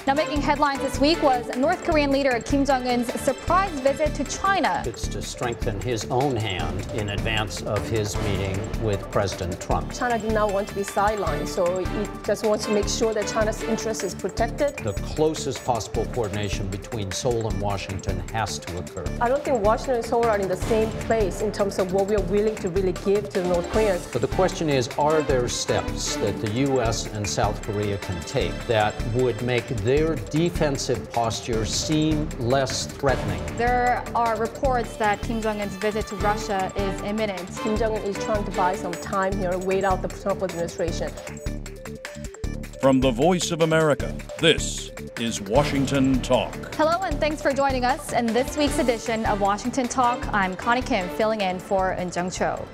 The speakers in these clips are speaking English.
Now, making headlines this week was North Korean leader Kim Jong-un's surprise visit to China. It's to strengthen his own hand in advance of his meeting with President Trump. China did not want to be sidelined, so it just wants to make sure that China's interest is protected. The closest possible coordination between Seoul and Washington has to occur. I don't think Washington and Seoul are in the same place in terms of what we are willing to really give to the North Koreans. But the question is, are there steps that the U.S. and South Korea can take that would make their defensive posture seem less threatening? There are reports that Kim Jong-un's visit to Russia is imminent. Kim Jong-un is trying to buy some time here, wait out the Trump administration. From the Voice of America, this is Washington Talk. Hello, and thanks for joining us in this week's edition of Washington Talk. I'm Connie Kim, filling in for Eun-Jung Cho.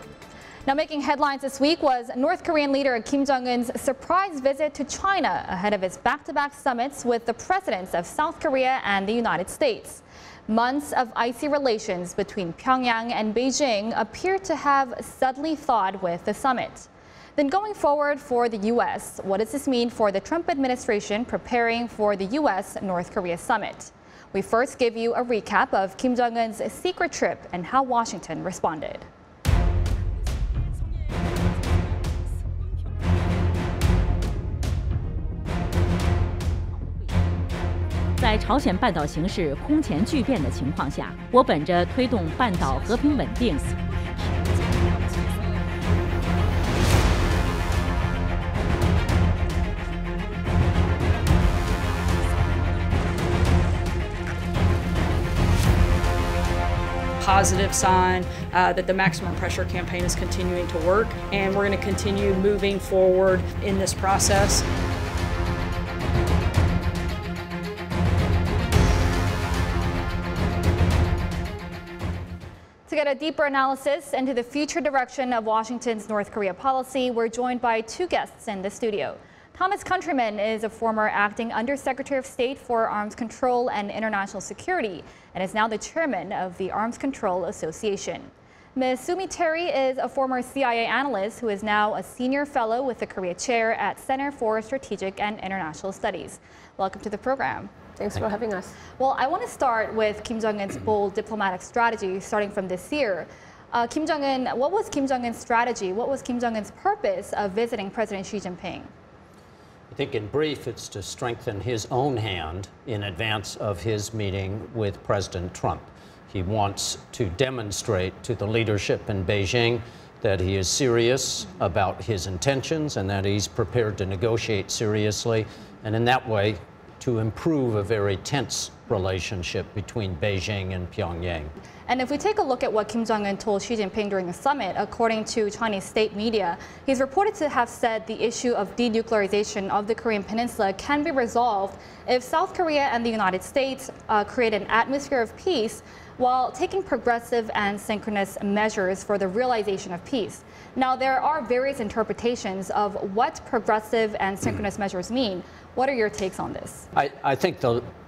Now, making headlines this week was North Korean leader Kim Jong-un's surprise visit to China ahead of his back-to-back summits with the presidents of South Korea and the United States. Months of icy relations between Pyongyang and Beijing appear to have suddenly thawed with the summit. Then going forward for the U.S., what does this mean for the Trump administration preparing for the U.S.-North Korea summit? We first give you a recap of Kim Jong-un's secret trip and how Washington responded. 在朝鲜半岛形势空前巨变的情况下，我本着推动半岛和平稳定。 Positive sign that the maximum pressure campaign is continuing to work, and we're going to continue moving forward in this process. To get a deeper analysis into the future direction of Washington's North Korea policy, we're joined by two guests in the studio. Countryman is a former acting Undersecretary of State for Arms Control and International Security and is now the chairman of the Arms Control Association. Ms. Sumi Terry is a former CIA analyst who is now a senior fellow with the Korea Chair at Center for Strategic and International Studies. Welcome to the program. Thanks for having us. Well, I want to start with Kim Jong-un's bold diplomatic strategy starting from this year. Kim Jong-un, what was Kim Jong-un's strategy? What was Kim Jong-un's purpose of visiting President Xi Jinping? I think in brief, it's to strengthen his own hand in advance of his meeting with President Trump. He wants to demonstrate to the leadership in Beijing that he is serious about his intentions and that he's prepared to negotiate seriously, and in that way, to improve a very tense relationship between Beijing and Pyongyang. And if we take a look at what Kim Jong-un told Xi Jinping during the summit, according to Chinese state media, he's reported to have said the issue of denuclearization of the Korean Peninsula can be resolved if South Korea and the United States create an atmosphere of peace while taking progressive and synchronous measures for the realization of peace. Now, there are various interpretations of what progressive and synchronous measures mean. What are your takes on this? I think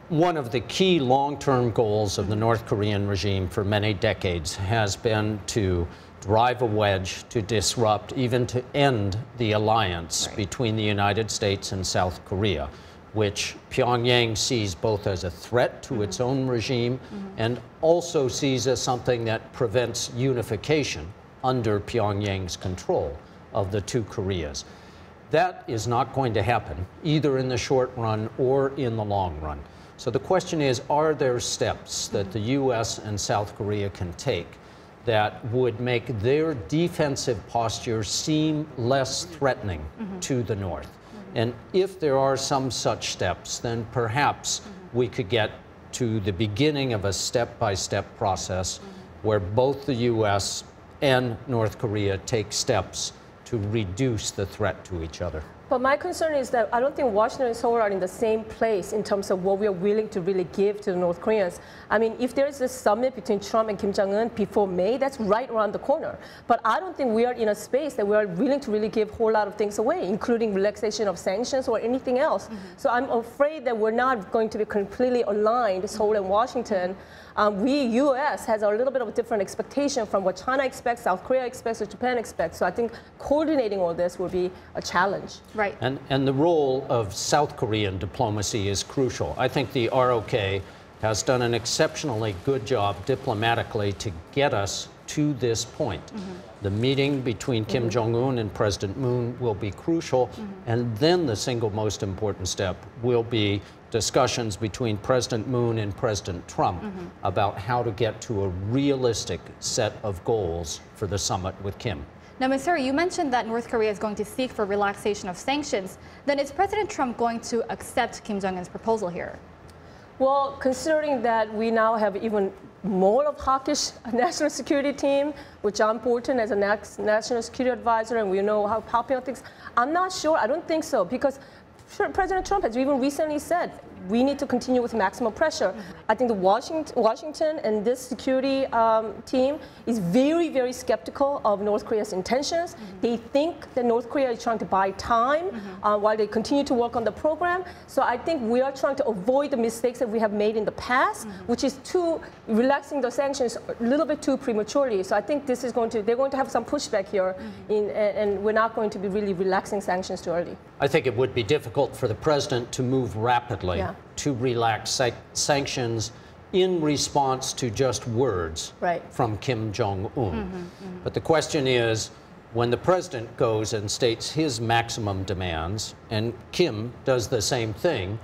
one of the key long-term goals of the North Korean regime for many decades has been to drive a wedge, to disrupt, even to end the alliance between the United States and South Korea, which Pyongyang sees both as a threat to its own regime and also sees as something that prevents unification under Pyongyang's control of the two Koreas. That is not going to happen, either in the short run or in the long run. So the question is, are there steps that the U.S. and South Korea can take that would make their defensive posture seem less threatening to the North? And if there are some such steps, then perhaps we could get to the beginning of a step-by-step process where both the U.S. and North Korea take steps to reduce the threat to each other. But my concern is that I don't think Washington and Seoul are in the same place in terms of what we are willing to really give to the North Koreans. I mean, if there is a summit between Trump and Kim Jong-un before May, that's right around the corner. But I don't think we are in a space that we are willing to really give a whole lot of things away, including relaxation of sanctions or anything else. So I'm afraid that we're not going to be completely aligned, Seoul and Washington. We, U.S., has a little bit of a different expectation from what China expects, South Korea expects, or Japan expects. So I think coordinating all this will be a challenge. Right. And the role of South Korean diplomacy is crucial. I think the ROK has done an exceptionally good job diplomatically to get us to this point. The meeting between Kim Jong-Un and President Moon will be crucial, and then the single most important step will be discussions between President Moon and President Trump about how to get to a realistic set of goals for the summit with Kim. Now, Ms. Suri, you mentioned that North Korea is going to seek for relaxation of sanctions. Then is President Trump going to accept Kim Jong-un's proposal here? Well, considering that we now have even more of hawkish national security team with John Bolton as a national security advisor, and we know how popular things, I'm not sure. I don't think so, because President Trump has even recently said we need to continue with maximum pressure. I think the Washington and this security team is very, very skeptical of North Korea's intentions. They think that North Korea is trying to buy time while they continue to work on the program. So I think we are trying to avoid the mistakes that we have made in the past, which is relaxing the sanctions a little bit too prematurely. So I think this is they're going to have some pushback here, and we're not going to be really relaxing sanctions too early. I think it would be difficult for the president to move rapidly to relax sanctions in response to just words from Kim Jong-un. But the question is, when the president goes and states his maximum demands and Kim does the same thing,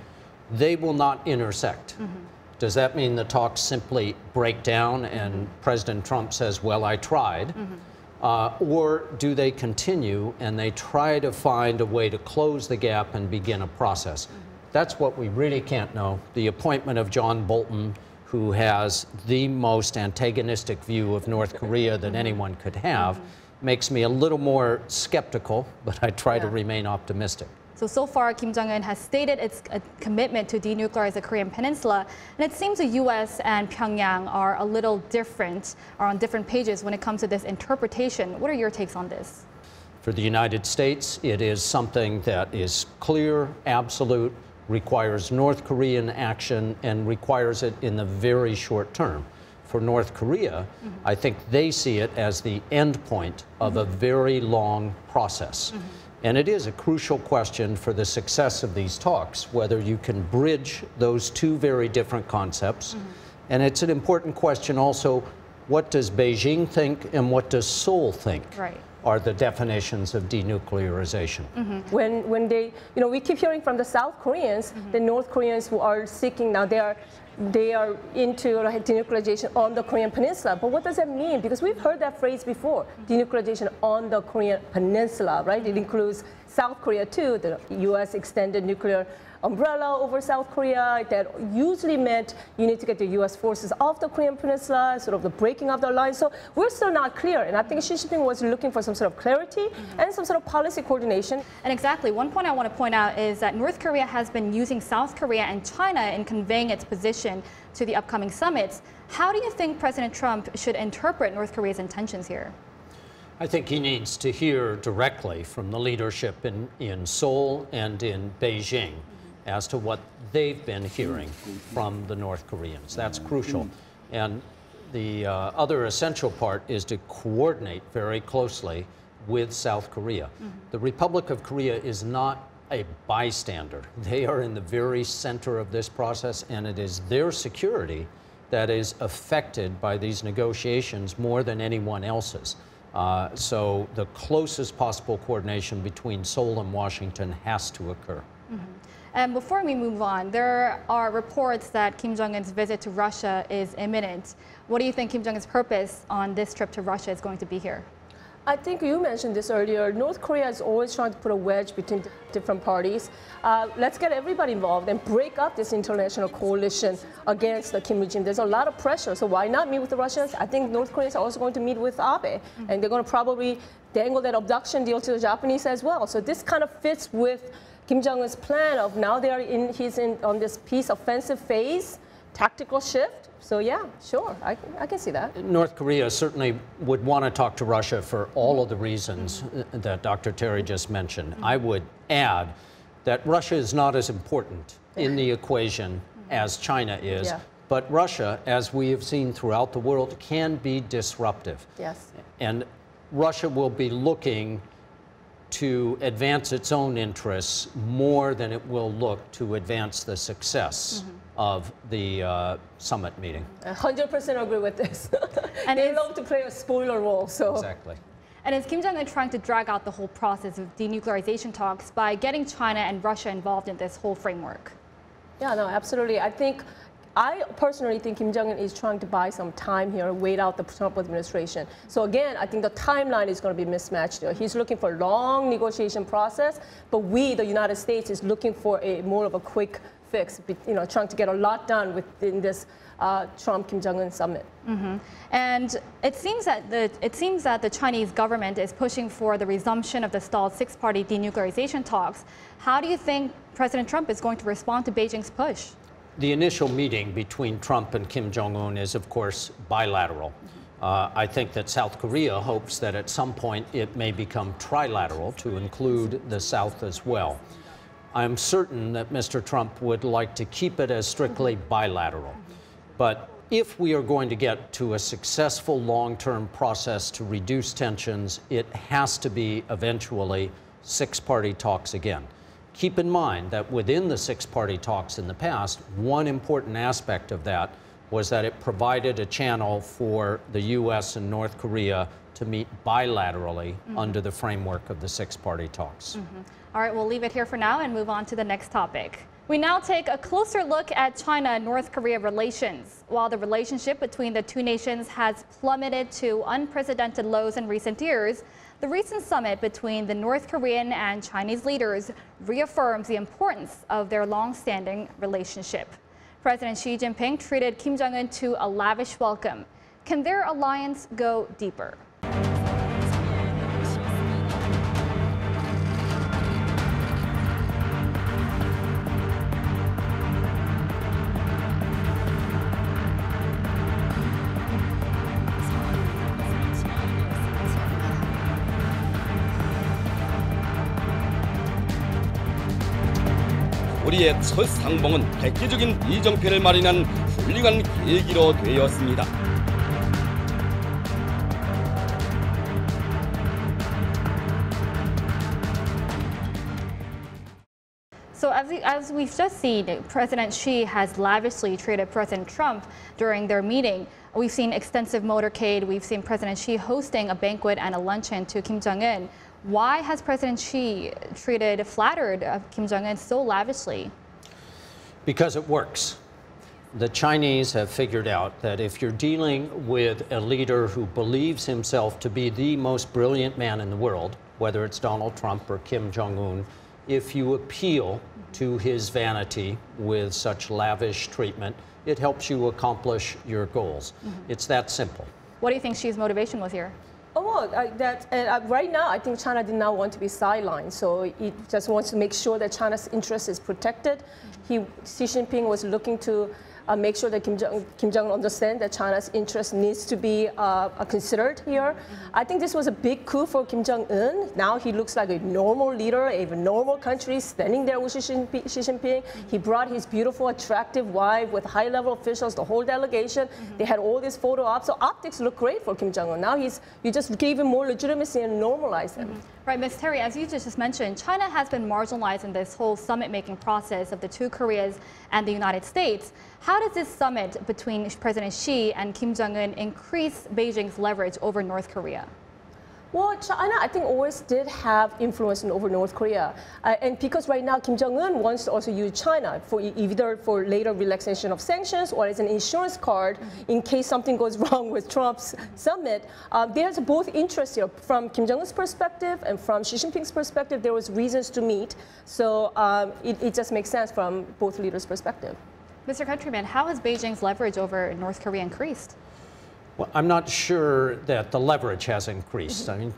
they will not intersect. Does that mean the talks simply break down and President Trump says, well, I tried? Or do they continue and they try to find a way to close the gap and begin a process? That's what we really can't know. The appointment of John Bolton, who has the most antagonistic view of North Korea that anyone could have, makes me a little more skeptical, but I try to remain optimistic. So far, Kim Jong-un has stated its commitment to denuclearize the Korean Peninsula, and it seems the U.S. and Pyongyang are a little different, are on different pages when it comes to this interpretation. What are your takes on this? For the United States, it is something that is clear, absolute, requires North Korean action, and requires it in the very short term. For North Korea, I think they see it as the end point of a very long process. And it is a crucial question for the success of these talks, whether you can bridge those two very different concepts. And it's an important question also, what does Beijing think and what does Seoul think are the definitions of denuclearization? When they, we keep hearing from the South Koreans, the North Koreans who are seeking now, they are into denuclearization on the Korean Peninsula. But what does that mean? Because we've heard that phrase before, denuclearization on the Korean Peninsula, right? It includes South Korea too, the U.S. extended nuclear umbrella over South Korea. That usually meant you need to get the U.S. forces off the Korean Peninsula, sort of the breaking of the alliance. So we're still not clear. And I think Xi Jinping was looking for some sort of clarity and some sort of policy coordination. And exactly, one point I want to point out is that North Korea has been using South Korea and China in conveying its position to the upcoming summits. How do you think President Trump should interpret North Korea's intentions here? I think he needs to hear directly from the leadership in Seoul and in Beijing as to what they've been hearing from the North Koreans. That's crucial. And the other essential part is to coordinate very closely with South Korea. The Republic of Korea is not a bystander. They are in the very center of this process, and it is their security that is affected by these negotiations more than anyone else's. So the closest possible coordination between Seoul and Washington has to occur. And before we move on, there are reports that Kim Jong-un's visit to Russia is imminent. What do you think Kim Jong-un's purpose on this trip to Russia is going to be here? I think you mentioned this earlier. North Korea is always trying to put a wedge between different parties. Let's get everybody involved and break up this international coalition against the Kim regime. There's a lot of pressure, so why not meet with the Russians? I think North Koreans are also going to meet with Abe, and they're going to probably dangle that abduction deal to the Japanese as well. So this kind of fits with Kim Jong-un's plan of now he's on this peace offensive phase, tactical shift. So yeah, sure, I can see that. North Korea certainly would want to talk to Russia for all of the reasons that Dr. Terry just mentioned. I would add that Russia is not as important in the equation as China is, but Russia, as we have seen throughout the world, can be disruptive. Yes. And Russia will be looking to advance its own interests more than it will look to advance the success of the summit meeting. 100% agree with this. And they love to play a spoiler role. So. Exactly. And is Kim Jong-un trying to drag out the whole process of denuclearization talks by getting China and Russia involved in this whole framework? Yeah, no, absolutely. I personally think Kim Jong-un is trying to buy some time here, wait out the Trump administration. So again, I think the timeline is going to be mismatched here. He's looking for a long negotiation process, but we, the United States, is looking for a more of a quick fix, trying to get a lot done within this Trump-Kim Jong-un summit. And it seems that the Chinese government is pushing for the resumption of the stalled six-party denuclearization talks. How do you think President Trump is going to respond to Beijing's push? The initial meeting between Trump and Kim Jong-un is, of course, bilateral. I think that South Korea hopes that at some point it may become trilateral to include the South as well. I'm certain that Mr. Trump would like to keep it as strictly bilateral. But if we are going to get to a successful long-term process to reduce tensions, it has to be eventually six-party talks again. Keep in mind that within the six-party talks in the past, one important aspect of that was that it provided a channel for the U.S. and North Korea to meet bilaterally under the framework of the six-party talks. All right, we'll leave it here for now and move on to the next topic. We now take a closer look at China and North Korea relations. While the relationship between the two nations has plummeted to unprecedented lows in recent years, the recent summit between the North Korean and Chinese leaders reaffirms the importance of their long-standing relationship. President Xi Jinping treated Kim Jong-un to a lavish welcome. Can their alliance go deeper? 우리의 첫 상봉은 획기적인 이정표를 마련한 훌륭한 계기로 되었습니다. So as we've just seen, President Xi has lavishly treated President Trump during their meeting. We've seen extensive motorcade. We've seen President Xi hosting a banquet and a luncheon to Kim Jong-un. Why has President Xi flattered Kim Jong-un so lavishly? Because it works. The Chinese have figured out that if you're dealing with a leader who believes himself to be the most brilliant man in the world, whether it's Donald Trump or Kim Jong-un, if you appeal to his vanity with such lavish treatment, it helps you accomplish your goals. It's that simple. What do you think Xi's motivation was here? Oh, well, right now, I think China did not want to be sidelined, so it just wants to make sure that China's interest is protected. Xi Jinping was looking to make sure that Kim Jong-un understands that China's interest needs to be considered here. I think this was a big coup for Kim Jong-un. Now he looks like a normal leader, a normal country, standing there with Xi Jinping. He brought his beautiful, attractive wife with high-level officials, the whole delegation. They had all these photo ops. So optics look great for Kim Jong-un. Now you just gave him more legitimacy and normalized him. Right, Ms. Terry, as you just mentioned, China has been marginalized in this whole summit-making process of the two Koreas and the United States. How does this summit between President Xi and Kim Jong-un increase Beijing's leverage over North Korea? Well, China, I think, always did have influence over North Korea. And because right now Kim Jong-un wants to also use China for either for later relaxation of sanctions or as an insurance card in case something goes wrong with Trump's summit. There's both interests here. From Kim Jong-un's perspective and from Xi Jinping's perspective, there was reasons to meet. So it just makes sense from both leaders' perspective. Mr. Countryman, how has Beijing's leverage over North Korea increased? Well, I'm not sure that the leverage has increased. I mean,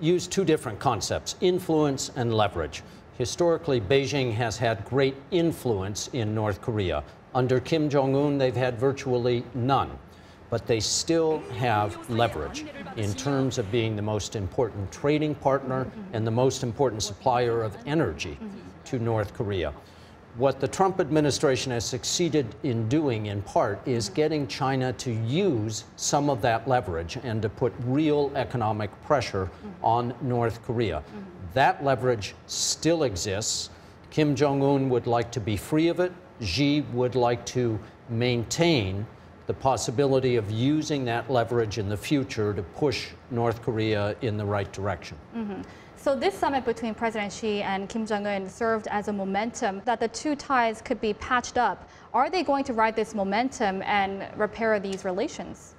use two different concepts, influence and leverage. Historically, Beijing has had great influence in North Korea. Under Kim Jong-un, they've had virtually none. But they still have leverage in terms of being the most important trading partner and the most important supplier of energy to North Korea. What the Trump administration has succeeded in doing, in part, is getting China to use some of that leverage and to put real economic pressure on North Korea. That leverage still exists. Kim Jong-un would like to be free of it. Xi would like to maintain the possibility of using that leverage in the future to push North Korea in the right direction. So this summit between President Xi and Kim Jong-un served as a momentum that the two ties could be patched up. Are they going to ride this momentum and repair these relations?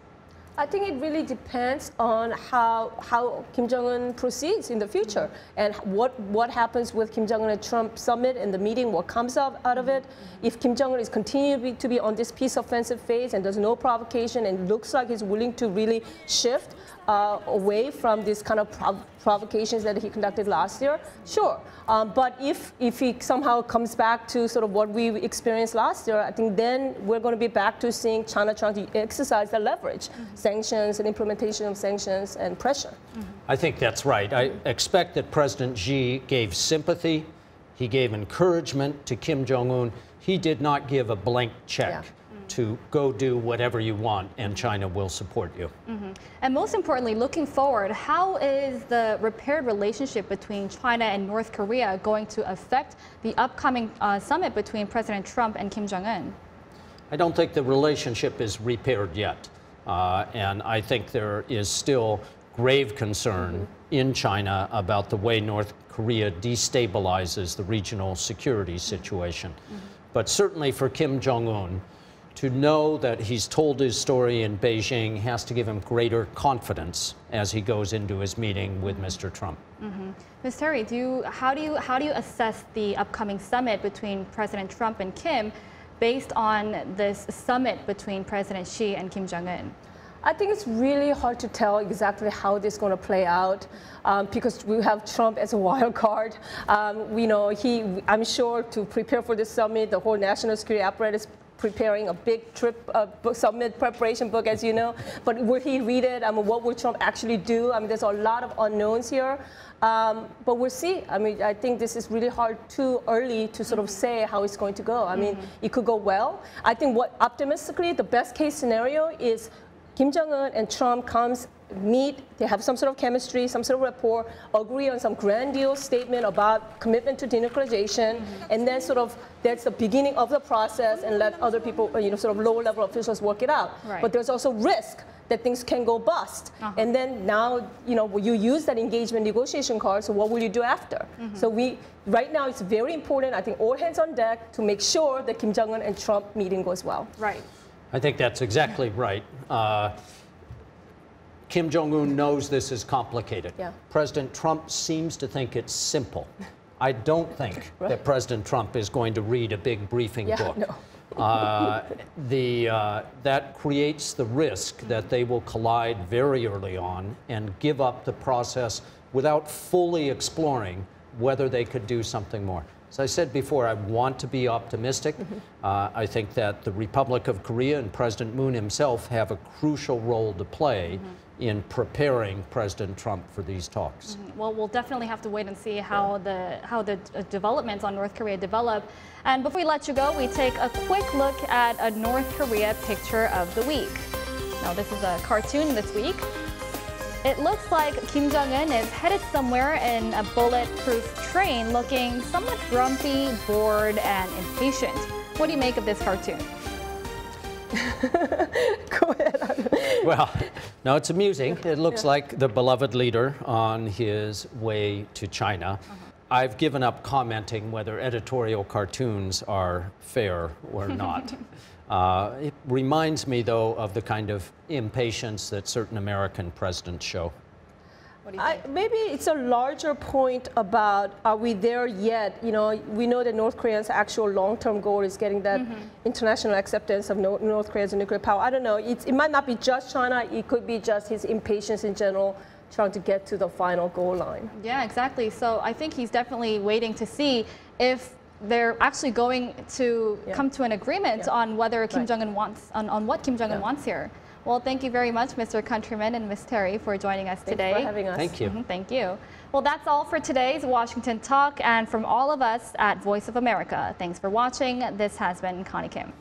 I think it really depends on how Kim Jong-un proceeds in the future and what happens with Kim Jong-un and Trump summit and the meeting, what comes out of it. If Kim Jong-un is continuing to be on this peace offensive phase and there's no provocation and looks like he's willing to really shift away from this kind of provocations that he conducted last year, sure. But if he somehow comes back to sort of what we experienced last year, I think then we're going to be back to seeing China trying to exercise the leverage, sanctions and implementation of sanctions and pressure. I think that's right. I expect that President Xi gave sympathy, he gave encouragement to Kim Jong-un. He did not give a blank check. To go do whatever you want, and China will support you. And most importantly, looking forward, how is the repaired relationship between China and North Korea going to affect the upcoming summit between President Trump and Kim Jong-un? I don't think the relationship is repaired yet. And I think there is still grave concern in China about the way North Korea destabilizes the regional security situation. But certainly for Kim Jong-un, to know that he's told his story in Beijing has to give him greater confidence as he goes into his meeting with Mr. Trump. Ms. Terry, how do you assess the upcoming summit between President Trump and Kim based on this summit between President Xi and Kim Jong-un? I think it's really hard to tell exactly how this is going to play out because we have Trump as a wild card. We know I'm sure to prepare for this summit, the whole national security apparatus preparing a big trip summit preparation book, as you know. But will he read it? I mean, what will Trump actually do? I mean, there's a lot of unknowns here. But we'll see. I mean, I think this is really hard, too early to sort of say how it's going to go. I mean, it could go well. I think optimistically, the best case scenario is Kim Jong-un and Trump meet, they have some sort of chemistry, some sort of rapport, agree on some grandiose statement about commitment to denuclearization, and then sort of that's the beginning of the process and let other people, sort of lower level officials work it out. Right. But there's also risk that things can go bust. And then now, you use that engagement negotiation card, so what will you do after? So right now it's very important, I think all hands on deck to make sure that Kim Jong-un and Trump meeting goes well. Right. I think that's exactly right. Kim Jong-un knows this is complicated. Yeah. President Trump seems to think it's simple. I don't think that President Trump is going to read a big briefing book. No. That creates the risk that they will collide very early on and give up the process without fully exploring whether they could do something more. As I said before, I want to be optimistic. I think that the Republic of Korea and President Moon himself have a crucial role to play in preparing President Trump for these talks. Well, we'll definitely have to wait and see how the developments on North Korea develop. And before we let you go, we take a quick look at a North Korea picture of the week. Now, this is a cartoon this week. It looks like Kim Jong-un is headed somewhere in a bulletproof train, looking somewhat grumpy, bored, and impatient. What do you make of this cartoon? Go ahead. Well, no, it's amusing. It looks like the beloved leader on his way to China. I've given up commenting whether editorial cartoons are fair or not. It reminds me, though, of the kind of impatience that certain American presidents show. What do you think? Maybe it's a larger point about, are we there yet? We know that North Korea's actual long-term goal is getting that international acceptance of North Korea as a nuclear power. I don't know. It might not be just China. It could be just his impatience in general, trying to get to the final goal line. Yeah, exactly. So I think he's definitely waiting to see if they're actually going to come to an agreement on whether Kim Jong-un wants, on what Kim Jong-un wants here. Well, thank you very much, Mr. Countryman and Ms. Terry, for joining us today. Thanks for having us. Thank you. Thank you. Well, that's all for today's Washington Talk, and from all of us at Voice of America, thanks for watching. This has been Connie Kim.